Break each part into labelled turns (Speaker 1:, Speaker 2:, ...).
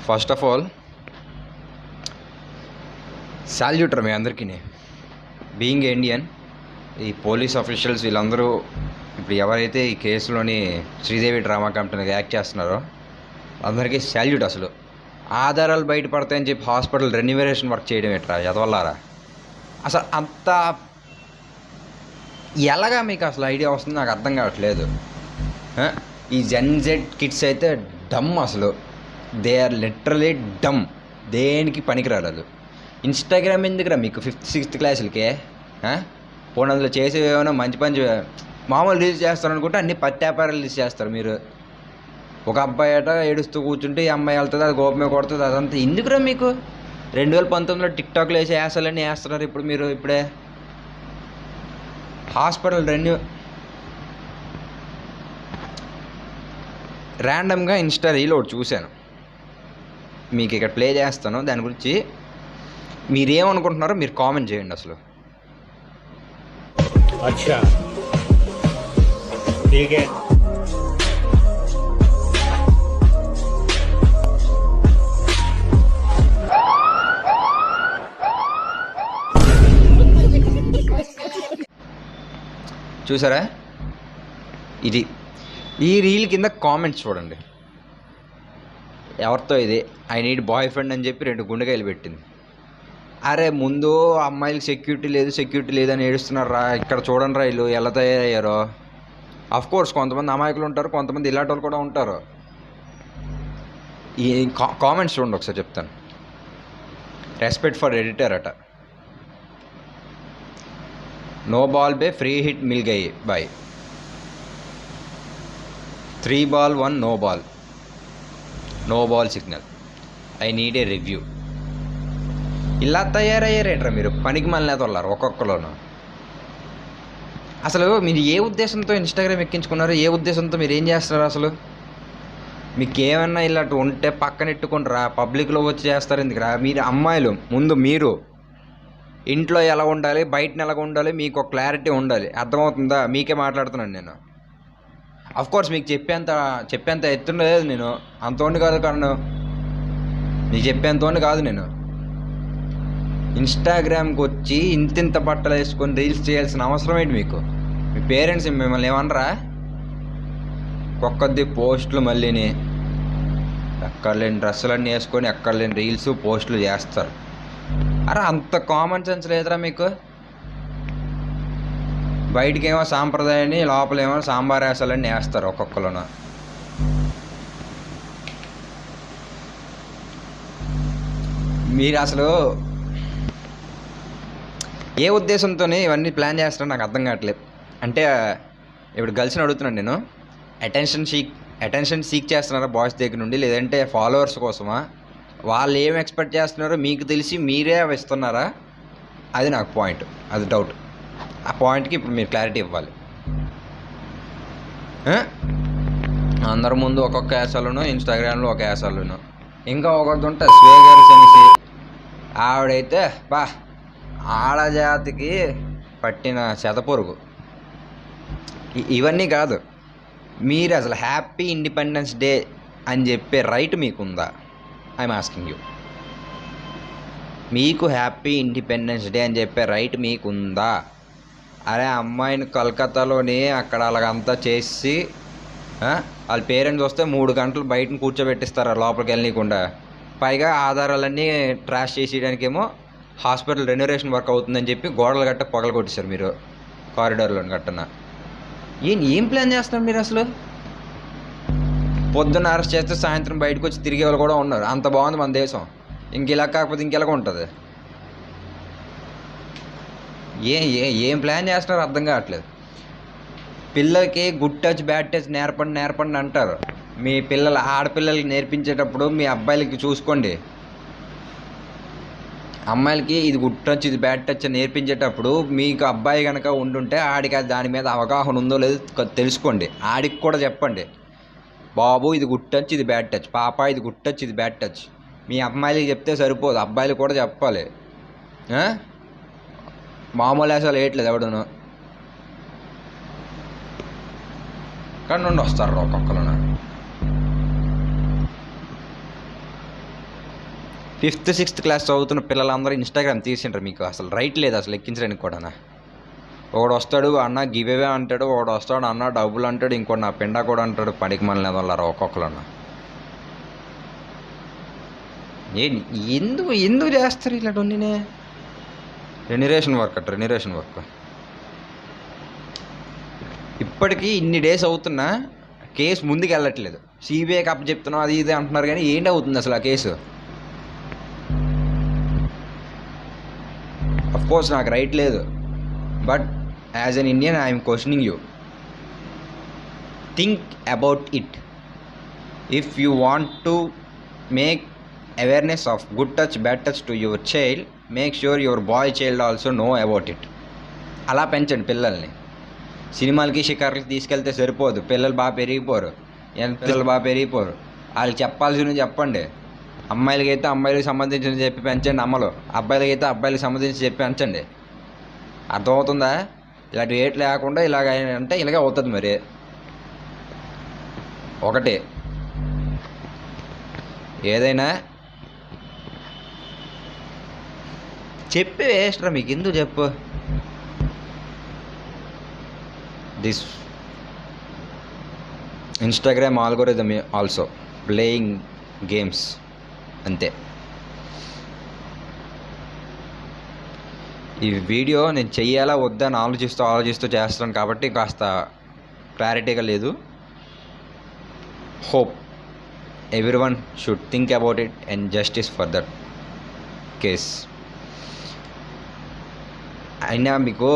Speaker 1: First of all సాల్యూటర్ మీ అందరికీ. Being Indian, ఈ police officials వీళ్ళందరూ ఇప్పుడు ఎవరైతే ఈ కేసులోని శ్రీదేవి డ్రామా కంపెనీకి యాక్ట్ చేస్తున్నారో అందరికీ సాల్యూట్. అసలు ఆధారాలు బయటపడతాయని చెప్పి హాస్పిటల్ రెన్యువరేషన్ వర్క్ చేయడం ఎట్రా ఎదవల్లారా? అసలు అంత ఎలాగా మీకు అసలు ఐడియా వస్తుంది నాకు అర్థం కావట్లేదు. ఈ జెడ్ కిడ్స్ అయితే డమ్, అసలు దే ఆర్ లిటరలీ డమ్. దేనికి పనికిరారు వాళ్ళు. ఇన్స్టాగ్రామ్ ఎందుకురా మీకు 5th 6th క్లాసులకే? పోనీ అందులో చేసేవి ఏమైనా మంచి పని మామూలు రీల్స్ చేస్తారు అనుకుంటే అన్ని పత్యాపారాలు రీల్స్ చేస్తారు మీరు. ఒక అబ్బాయి అట ఏడుస్తూ కూర్చుంటే ఈ అమ్మాయి వెళ్తుంది, అది గోపమే కొడుతుంది, అదంతా ఎందుకురా మీకు? 2019లో టిక్టాక్లో వేసే యాసలన్నీ వేస్తున్నారు ఇప్పుడు మీరు. ఇప్పుడే హాస్పిటల్ ర్యాండమ్గా ఇన్స్టా రీల్ ఒకటి చూశాను, మీకు ఇక్కడ ప్లే చేస్తాను. దాని గురించి మీరేమనుకుంటున్నారో మీరు కామెంట్ చేయండి. అసలు
Speaker 2: అచ్చా ठीक है.
Speaker 1: చూసారా? ఇది ఈ రీల్ కింద కామెంట్స్ చూడండి. ఎవరితో ఇది? ఐ నీడ్ బాయ్ ఫ్రెండ్ అని చెప్పి 2 గుండెకాయలు పెట్టింది. అరే ముందు అమ్మాయిలకి సెక్యూరిటీ లేదని ఏడుస్తున్నారా? ఇక్కడ చూడండి రా వీళ్ళు ఎలా తయారయ్యారో. కోర్స్ కొంతమంది అమాయకులు ఉంటారు, కొంతమంది ఇలాంటి వాళ్ళు కూడా ఉంటారు. ఈ కామెంట్స్ చూడండి ఒకసారి చెప్తాను. రెస్పెక్ట్ ఫర్ ఎడిటర్ అట. నో బాల్ బే ఫ్రీ హిట్ మిల్ గయి బాయ్. 3 ball 1 no ball signal. I need a review. ఇలా తయారయ్యారేట్రా మీరు? పనికి మళ్ళీ తోలారు ఒక్కొక్కలోను. అసలు మీరు ఏ ఉద్దేశంతో ఇన్స్టాగ్రామ్ ఎక్కించుకున్నారు? ఏ ఉద్దేశంతో మీరు ఏం చేస్తున్నారు? అసలు మీకు ఏమన్నా ఇలాంటి ఉంటే పక్కనెట్టుకుంటారా? పబ్లిక్లో వచ్చి చేస్తారు ఎందుకురా? మీరు అమ్మాయిలు ముందు మీరు ఇంట్లో ఎలా ఉండాలి, బయటని ఎలా ఉండాలి మీకు ఒక క్లారిటీ ఉండాలి. అర్థమవుతుందా? మీకే మాట్లాడుతున్నాను నేను. కోర్స్ మీకు చెప్పేంత ఎత్తుండలేదు నేను. అంతోండి కాదు కారణం, మీకు చెప్పేంతోండి కాదు నేను. ఇన్స్టాగ్రామ్కి వచ్చి ఇంతింత బట్టలు వేసుకొని రీల్స్ చేయాల్సిన అవసరం ఏంటి మీకు? మీ పేరెంట్స్ మిమ్మల్ని ఏమనరా? ఒక్కొద్ది పోస్టులు మళ్ళీని ఎక్కడ లేని డ్రెస్సులన్నీ వేసుకొని ఎక్కడ లేని రీల్స్ పోస్టులు చేస్తారు. అరే అంత కామన్ సెన్స్ లేదురా మీకు? బయటికేమో సాంప్రదాయాన్ని, లోపలేమో సాంబార్ వేసాలన్నీ వేస్తారు ఒక్కొక్కరును. మీరు అసలు ఏ ఉద్దేశంతో ఇవన్నీ ప్లాన్ చేస్తారో నాకు అర్థం కావట్లేదు. అంటే ఇప్పుడు గర్ల్స్ని అడుగుతున్నాను నేను, అటెన్షన్ సీక్ చేస్తున్నారా బాయ్స్ దగ్గర నుండి, లేదంటే ఫాలోవర్స్ కోసమా? వాళ్ళు ఏం ఎక్స్పెక్ట్ చేస్తున్నారో మీకు తెలిసి మీరే అవి ఇస్తున్నారా? అది నాకు పాయింట్, అది డౌట్. ఆ పాయింట్కి ఇప్పుడు మీరు క్లారిటీ ఇవ్వాలి. అందరి ముందు ఒక్కొక్క యాసలోను, ఇన్స్టాగ్రామ్లో ఒక యాసలోను, ఇంకా ఒకటి ఉంటుంది స్వేగర్స్ అనేసి. ఆవిడైతే ఆడజాతికి పట్టిన శతపురుగు. ఇవన్నీ కాదు, మీరు అసలు హ్యాపీ ఇండిపెండెన్స్ డే అని చెప్పే రైట్ మీకుందా? I'm asking you. మీకు హ్యాపీ ఇండిపెండెన్స్ డే అని చెప్పే రైట్ మీకుందా? అరే అమ్మాయిని కలకత్తాలోని అక్కడ అలాగంతా చేసి వాళ్ళ పేరెంట్స్ వస్తే 3 గంటలు బయటను కూర్చోబెట్టిస్తారు లోపలికి వెళ్ళనీయకుండా. పైగా ఆధారాలన్నీ ట్రాష్ చేసేయడానికేమో హాస్పిటల్ రెన్యువరేషన్ వర్క్ అవుతుందని చెప్పి గోడలు గట్ట పగలు కొట్టేశారు మీరు కారిడార్లో గట్టన. ఏం ప్లాన్ చేస్తున్నారు మీరు అసలు? పొద్దున్న అరెస్ట్ చేస్తే సాయంత్రం బయటకు వచ్చి తిరిగే వాళ్ళు కూడా ఉన్నారు. అంత బాగుంది మన దేశం. ఇంకెలా కాకపోతే ఇంకెలాగ ఉంటుంది? ఏం ప్లాన్ చేస్తున్నారో అర్థం కావట్లేదు. పిల్లలకి గుడ్ టచ్ బ్యాడ్ టచ్ నేర్పండి అంటారు. మీ ఆడపిల్లలకి నేర్పించేటప్పుడు మీ అబ్బాయిలకి చూసుకోండి. అమ్మాయిలకి ఇది గుడ్ టచ్ ఇది బ్యాడ్ టచ్ నేర్పించేటప్పుడు మీకు అబ్బాయి కనుక ఉండుంటే ఆడికి దాని మీద అవగాహన ఉందో లేదో తెలుసుకోండి. ఆడికి కూడా చెప్పండి, బాబు ఇది గుడ్ టచ్ ఇది బ్యాడ్ టచ్, పాప ఇది గుడ్ టచ్ ఇది బ్యాడ్ టచ్. మీ అమ్మాయిలకి చెప్తే సరిపోదు, అబ్బాయిలు కూడా చెప్పాలి. మామూలు వేసాలు వేయట్లేదు ఎవడును. ఇక్కడ నుండి వస్తారు ఒక్కొక్కరు. 5th 6th క్లాస్ చదువుతున్న పిల్లలందరూ ఇన్స్టాగ్రామ్ తీసింటారు. మీకు అసలు రైట్ లేదు అసలు ఎక్కించడానికి కూడా. ఒకడు వస్తాడు అన్న గివేవే అంటాడు, ఒకడు వస్తాడు అన్న డబ్బులు అంటాడు, ఇంకోటి నా పిండా కూడా అంటాడు. పనికి మనల్ని వాళ్ళారా ఒక్కొక్కరు అన్న. ఎందుకు చేస్తారు ఇలాంటివన్నీ? రెన్యురేషన్ వర్క్ ఇప్పటికీ ఇన్ని డేస్ అవుతున్నా కేసు ముందుకు వెళ్ళట్లేదు. సిబిఐకి అప్పు చెప్తున్నాం అది ఇది అంటున్నారు, కానీ ఏంటి అవుతుంది అసలు ఆ కేసు? అఫ్కోర్స్ నాకు రైట్ లేదు, but as an Indian I'm questioning you. Think about it. If you want to make awareness of good touch bad touch to your child, make sure your boy child also know about it. అలా పెంచండి పిల్లల్ని. సినిమాలకి షికార్లకి తీసుకెళ్తే సరిపోదు, పిల్లలు బాగా పెరిగిపోరు. వాళ్ళకి చెప్పాల్సినవి చెప్పండి. అమ్మాయిలకైతే అమ్మాయిలకు సంబంధించిన చెప్పి పెంచండి అమ్మలు, అబ్బాయిలకైతే అబ్బాయిలకు సంబంధించి చెప్పి పెంచండి. అర్థమవుతుందా? ఇలాంటి ఏట్ లేకుండా ఇలాగ అంటే ఇలాగే అవుతుంది. మరి ఒకటి ఏదైనా చెప్పి వేస్ట్రా, మీకు ఎందుకు చెప్పు. This Instagram algorithm also playing games, అంతే. ఈ వీడియో నేను చెయ్యాలా వద్దా అని ఆలోచిస్తూ చేస్తాను కాబట్టి కాస్త క్లారిటీగా లేదు. Hope everyone should think about it and justice for that case. అయినా మీకు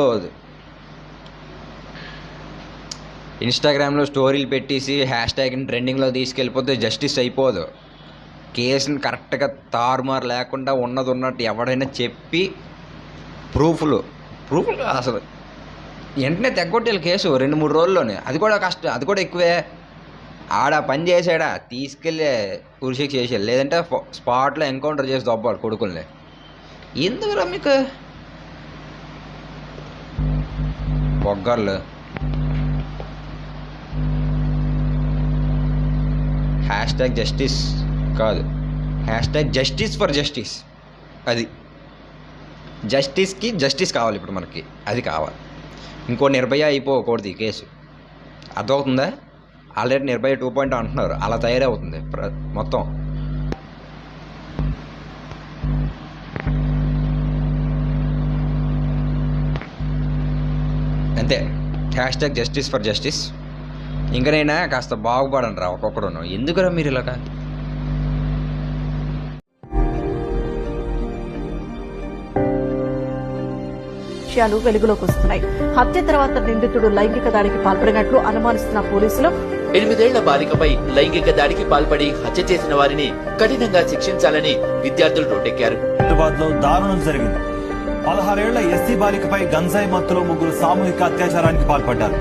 Speaker 1: ఇన్స్టాగ్రామ్లో స్టోరీలు పెట్టేసి హ్యాష్ట్యాగ్ని ట్రెండింగ్లో తీసుకెళ్ళిపోతే జస్టిస్ అయిపోదు. కేసుని కరెక్ట్గా తారుమారు లేకుండా ఉన్నది ఉన్నట్టు ఎవడైనా చెప్పి ప్రూఫ్లు అసలు వెంటనే తెగొట్టేయాలి కేసు 2-3 రోజుల్లోనే. అది కూడా కష్టం, అది కూడా ఎక్కువే. ఆడ పని చేసాడా తీసుకెళ్ళి ఉరిశిక్ష చేసేయాలి, లేదంటే స్పాట్లో ఎన్కౌంటర్ చేసి దొబ్బాడు కొడుకుల్ని. ఎందుకురా మీకు బొగ్గర్లు? హ్యాష్ట్యాగ్ జస్టిస్ కాదు, హ్యాష్ట్యాగ్ జస్టిస్ ఫర్ జస్టిస్. అది జస్టిస్కి జస్టిస్ కావాలి ఇప్పుడు మనకి, అది కావాలి. ఇంకో నిర్భయ అయిపోకూడదు ఈ కేసు. అర్థమవుతుందా? ఆల్రెడీ నిర్భయ 2.0 అంటున్నారు, అలా తయారవుతుంది మొత్తం. అంతే. Hashtag justice for justice. ఇంకనైనా కాస్త బాగుపడండి రా ఒక్కొక్కడును. ఎందుకురా మీరు ఇలాగా?
Speaker 2: విషయాలు వెలుగులోకి వస్తున్నాయి. హత్య తర్వాత నిందితుడు లైంగిక దాడికి పాల్పడినట్లు అనుమానిస్తున్న పోలీసులు
Speaker 3: 8 ఏళ్ల బాలికపై లైంగిక దాడికి పాల్పడి హత్య చేసిన వారిని కఠినంగా శిక్షించాలని విద్యార్థులు రోడ్డెక్కారు.
Speaker 4: హైదరాబాద్ లో దారుణం జరిగింది. 16 ఏళ్ల ఎస్సీ బాలికపై గంజాయి మత్తులో 3 సామూహిక అత్యాచారానికి పాల్పడ్డారు.